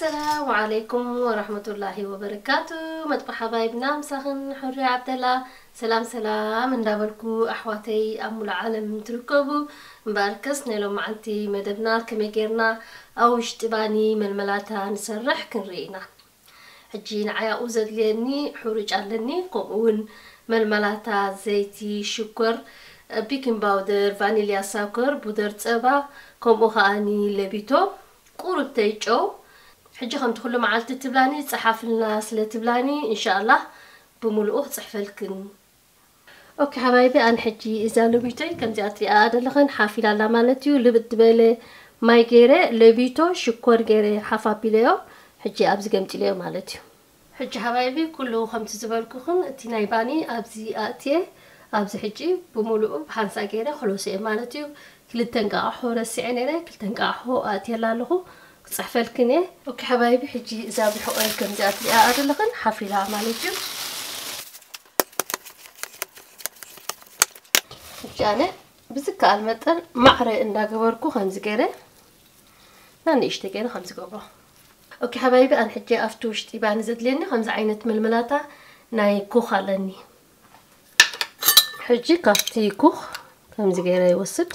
السلام عليكم ورحمة الله وبركاته. مطبخ حبايبنا مساخن حرية عبد الله. سلام ندابلكو أحواتي أم العالم تركبوا مباركس نلو معنتي مدبنا كما جيرنا أو اشتباني ململاتها نسرح كنرينا حجين عيا أوزد ليني حورج علني قوون ململاتا زيتي شكر بيكنج باودر فانيليا سكر بودر تبا كم أخاني لبيتو قرب تيجو حجي خم تخلو معالت تبلاني تصحف الناس اللي تبلاني إن شاء الله بملؤه تصحف لكن اوكي حبايبي أنا حجي إذا لبيتي كم زياتي لخن حافل على مالتيو اللي بتبالي ماي جيري لبيتو شكر جيري حفا بيليو حجي أبز قمتي ليو مالتيو حجي حبايبي كله خمس زبالكوخن تنايباني أبزي آتيه أبزي حجي بملؤه بحانسا جيري خلوصي مالتيو كل تنقاحو رسعينينا كل تنقاحو آتيه لالهو صحفة الكنيه اوكي حبايبي حجي زابي حقوقكم زيات لي لغن حفيلة مالتيو حجي أنا بزكا المطر معري إندا قبركو خمس قيري ناني اشتكينا خمس قبرو اوكي حبايبي أنا حجي أفتوش تيباني زد ليني خمس عينة ململاتا ناي كوخ لني حجي كافتي كوخ خمس قيري يوسد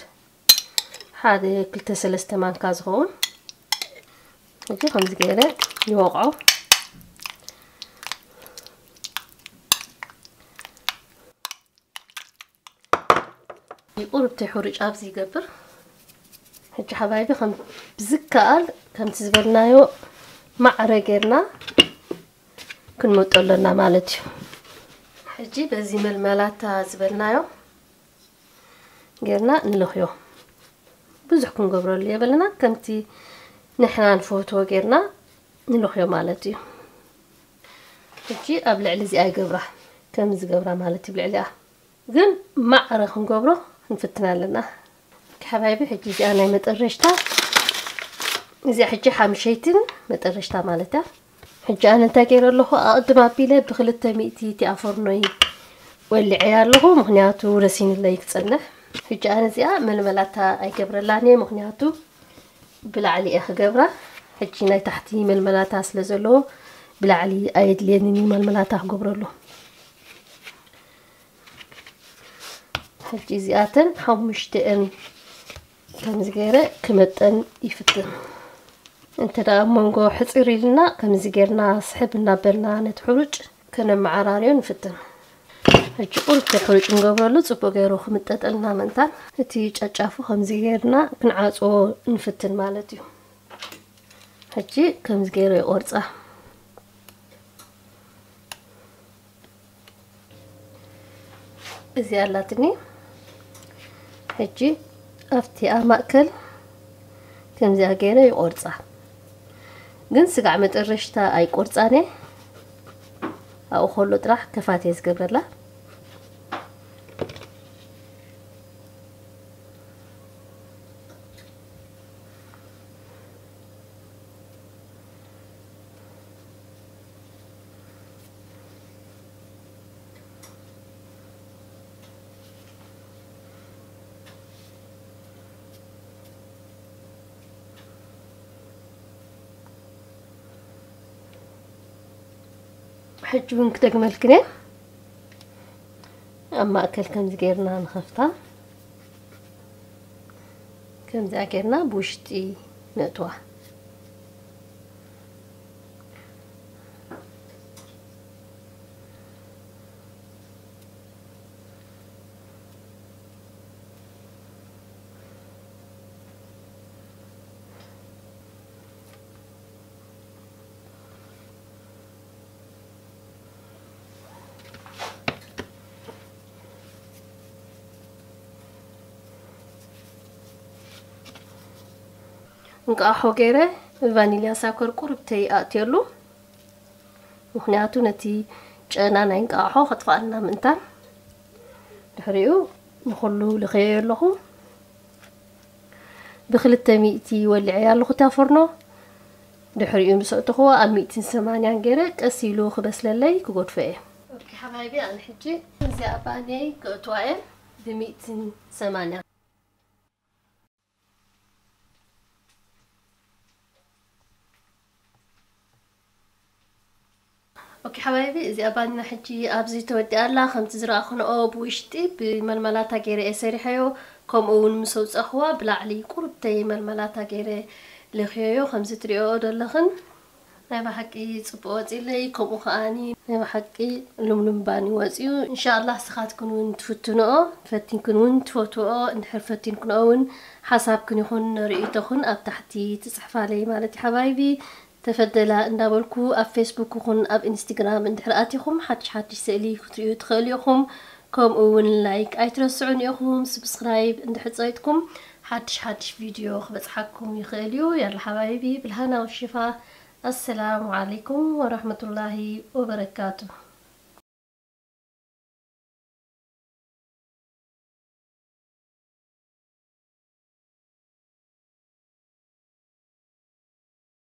هذا كلتا سلسة مانكاز هون حجي خمس قيري يوقعوا يقرب تحورج أبزي قبر حجي حبايبي خم بزكال كم تزبلنايو مع رجيرنا كن متقولنا مالتيو حجي بزي ململاتا زبلنايو جيرنا نلخيو بزحكم قبرو اللي يبلنا كمتي نحنا نفوتو غيرنا نلوخيو مالتي حجي ابلع لي زي اي قبره كم زي قبره مالتي بلعليها ግን معرخ نقبرو نفتنا لنا حبايبي حجي زي انا مطرشتا زي حجي حامشيتن مطرشتا مالتها حجي انا تاغير له اقدم ابيله بخلته ميتي تي افرنوي ولعيا له مخنياتو رسين الله يكصنح حجي انا زي ململاتا اي قبرلاني مخنياتو بلعلي اخ قبره حجي ناي تحتي ململاتا سلازلو بلعلي ايد ليني ململاتا قبرلو حجي زياتن حمشتن كم زغيره كمتن يفتن انت دا منغو حصيري لنا كم زغيرنا صحبنا بلنا نتحرج كنا معراريو نفتن حجي قلت تحرج نقبرلو صبو غيرو خمططلنا منتان تي چاچافو كم زغيرنا كنعاصو نفتن مالتيو حجي كم زغيرو يقرصا ازي علاتني حجي افتي ماكل كم زغيرو يقرصا ግን ስጋ መጥረሽታ አይቆርጻኔ አው ሆሎ ጥራህ ከፋቴ ዝገብረላ حجون كتجمل كده أما أكل كم زجرنا نخفتا كم زجرنا بوشتي نتوه نقاحو غيره فانيليا سكر قربتي اتيلو مخنياتو نتي ጨና ናይ نقاحو خطفالنا منتان دحريو نخلو لخير له بخلته ميتي ولعيا له تافرنو دحريو مسوتخو اميتين سمانيان غيره قسيلو خبسللي كغدفه اوكي حبايبي انا حجي زي اباني كتواي بميتين سمانيان اوكي حبايبي اذا اباني حجي ابزي تودي الله خمس زرا خنقو بوشتي بململاتا غيري اسريحيو كم اون مسوس اخوا بلعلي قربتي ململاتا غيري لخيو خمس تريو دلخن ناي بحقي صبوت إلي كم أخاني ناي بحقي لم باني وزيو إن شاء الله سخات كنون تفتنو فتين كنون تفوتو نحر فتين كنون حساب كن يخون رئيتخن أب تحتي تصحف علي مالتي حبايبي تفضل ندابلكو أب فيسبوك وخن أب إنستغرام اندحراتيخم حدش سألي كتريو تخليخم كم أون لايك أيترسعون يخم سبسكرايب اندحراتيكم حدش فيديو خبص حقكم يخليو يلا حبايبي بالهنا والشفا السلام عليكم ورحمة الله وبركاته.